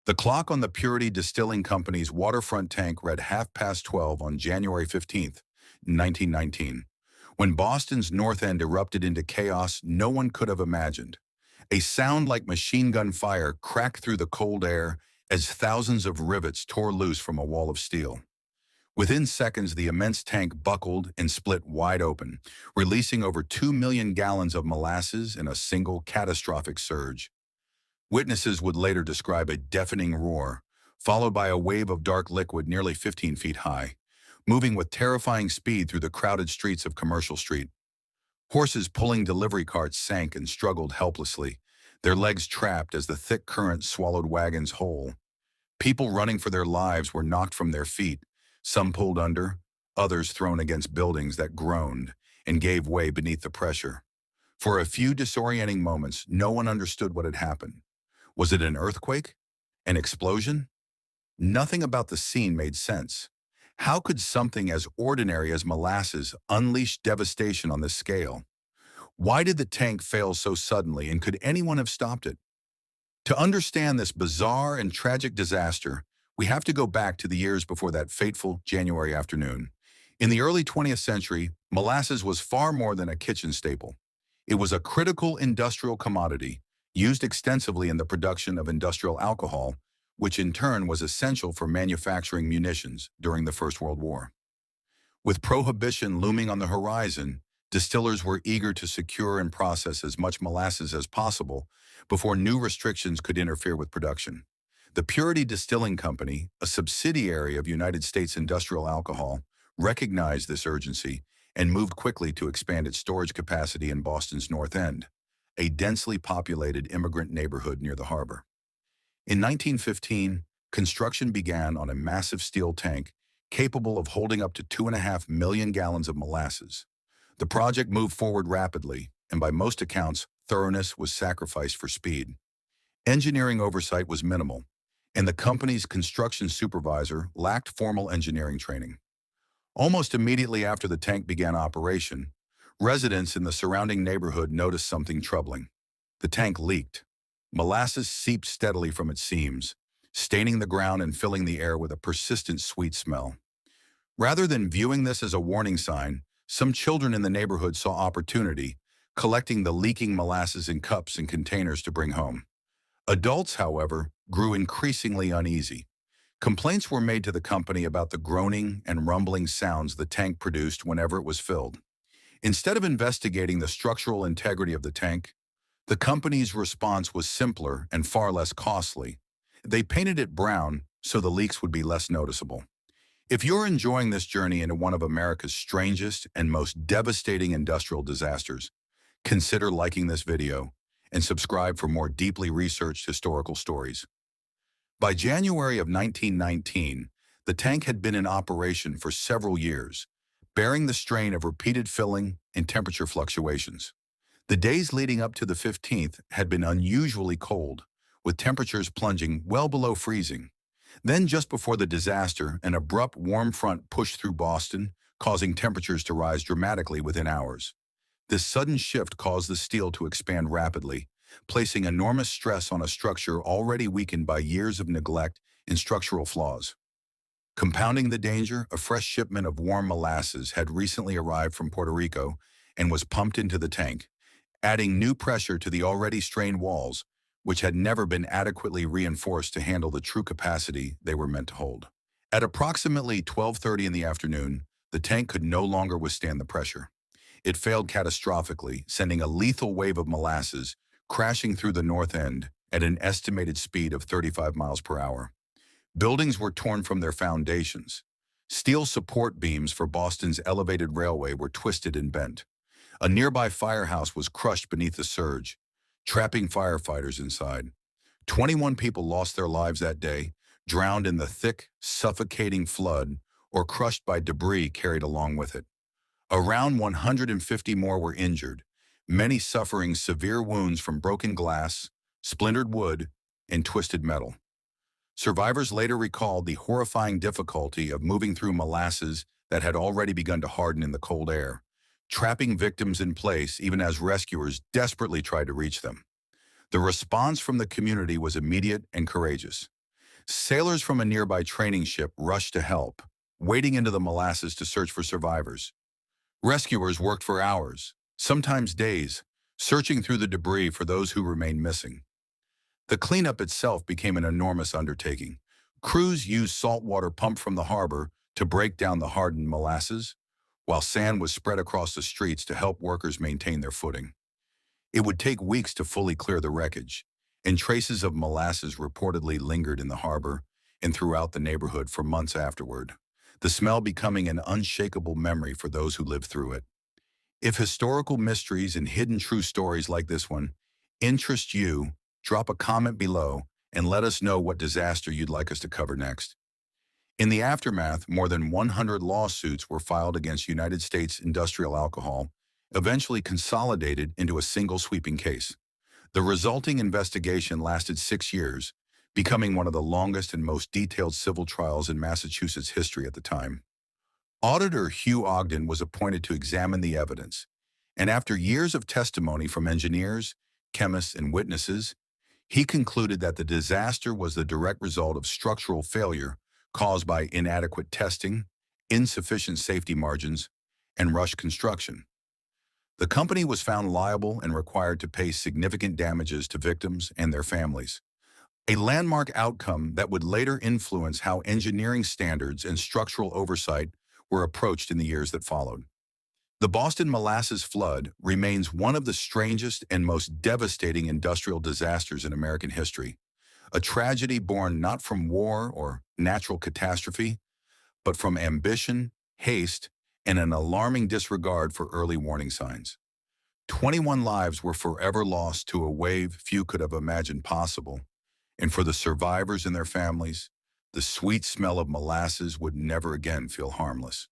The clock on the Purity Distilling Company's waterfront tank read 12:30 on January 15th, 1919, when Boston's North End erupted into chaos no one could have imagined. A sound like machine gun fire cracked through the cold air as thousands of rivets tore loose from a wall of steel. Within seconds, the immense tank buckled and split wide open, releasing over 2 million gallons of molasses in a single catastrophic surge. Witnesses would later describe a deafening roar, followed by a wave of dark liquid nearly 15 feet high, moving with terrifying speed through the crowded streets of Commercial Street. Horses pulling delivery carts sank and struggled helplessly, their legs trapped as the thick current swallowed wagons whole. People running for their lives were knocked from their feet, some pulled under, others thrown against buildings that groaned and gave way beneath the pressure. For a few disorienting moments, no one understood what had happened. Was it an earthquake? An explosion? Nothing about the scene made sense. How could something as ordinary as molasses unleash devastation on this scale? Why did the tank fail so suddenly, and could anyone have stopped it? To understand this bizarre and tragic disaster, we have to go back to the years before that fateful January afternoon. In the early 20th century, molasses was far more than a kitchen staple. It was a critical industrial commodity, used extensively in the production of industrial alcohol, which in turn was essential for manufacturing munitions during the First World War. With prohibition looming on the horizon, distillers were eager to secure and process as much molasses as possible before new restrictions could interfere with production. The Purity Distilling Company, a subsidiary of United States Industrial Alcohol, recognized this urgency and moved quickly to expand its storage capacity in Boston's North End, a densely populated immigrant neighborhood near the harbor. In 1915, construction began on a massive steel tank capable of holding up to 2.5 million gallons of molasses. The project moved forward rapidly, and by most accounts, thoroughness was sacrificed for speed. Engineering oversight was minimal, and the company's construction supervisor lacked formal engineering training. Almost immediately after the tank began operation, residents in the surrounding neighborhood noticed something troubling. The tank leaked. Molasses seeped steadily from its seams, staining the ground and filling the air with a persistent sweet smell. Rather than viewing this as a warning sign, some children in the neighborhood saw opportunity, collecting the leaking molasses in cups and containers to bring home. Adults, however, grew increasingly uneasy. Complaints were made to the company about the groaning and rumbling sounds the tank produced whenever it was filled. Instead of investigating the structural integrity of the tank, the company's response was simpler and far less costly. They painted it brown so the leaks would be less noticeable. If you're enjoying this journey into one of America's strangest and most devastating industrial disasters, consider liking this video and subscribe for more deeply researched historical stories. By January of 1919, the tank had been in operation for several years, bearing the strain of repeated filling and temperature fluctuations. The days leading up to the 15th had been unusually cold, with temperatures plunging well below freezing. Then, just before the disaster, an abrupt warm front pushed through Boston, causing temperatures to rise dramatically within hours. This sudden shift caused the steel to expand rapidly, placing enormous stress on a structure already weakened by years of neglect and structural flaws. Compounding the danger, a fresh shipment of warm molasses had recently arrived from Puerto Rico and was pumped into the tank, adding new pressure to the already strained walls, which had never been adequately reinforced to handle the true capacity they were meant to hold. At approximately 12:30 in the afternoon, the tank could no longer withstand the pressure. It failed catastrophically, sending a lethal wave of molasses crashing through the North End at an estimated speed of 35 miles per hour. Buildings were torn from their foundations. Steel support beams for Boston's elevated railway were twisted and bent. A nearby firehouse was crushed beneath the surge, trapping firefighters inside. 21 people lost their lives that day, drowned in the thick, suffocating flood, or crushed by debris carried along with it. Around 150 more were injured, many suffering severe wounds from broken glass, splintered wood, and twisted metal. Survivors later recalled the horrifying difficulty of moving through molasses that had already begun to harden in the cold air, trapping victims in place even as rescuers desperately tried to reach them. The response from the community was immediate and courageous. Sailors from a nearby training ship rushed to help, wading into the molasses to search for survivors. Rescuers worked for hours, sometimes days, searching through the debris for those who remained missing. The cleanup itself became an enormous undertaking. Crews used salt water pumped from the harbor to break down the hardened molasses, while sand was spread across the streets to help workers maintain their footing. It would take weeks to fully clear the wreckage, and traces of molasses reportedly lingered in the harbor and throughout the neighborhood for months afterward, the smell becoming an unshakable memory for those who lived through it. If historical mysteries and hidden true stories like this one interest you, drop a comment below and let us know what disaster you'd like us to cover next. In the aftermath, more than 100 lawsuits were filed against United States Industrial Alcohol, eventually consolidated into a single sweeping case. The resulting investigation lasted 6 years, becoming one of the longest and most detailed civil trials in Massachusetts history at the time. Auditor Hugh Ogden was appointed to examine the evidence, and after years of testimony from engineers, chemists, and witnesses, he concluded that the disaster was the direct result of structural failure caused by inadequate testing, insufficient safety margins, and rushed construction. The company was found liable and required to pay significant damages to victims and their families, a landmark outcome that would later influence how engineering standards and structural oversight were approached in the years that followed. The Boston Molasses Flood remains one of the strangest and most devastating industrial disasters in American history, a tragedy born not from war or natural catastrophe, but from ambition, haste, and an alarming disregard for early warning signs. 21 lives were forever lost to a wave few could have imagined possible, and for the survivors and their families, the sweet smell of molasses would never again feel harmless.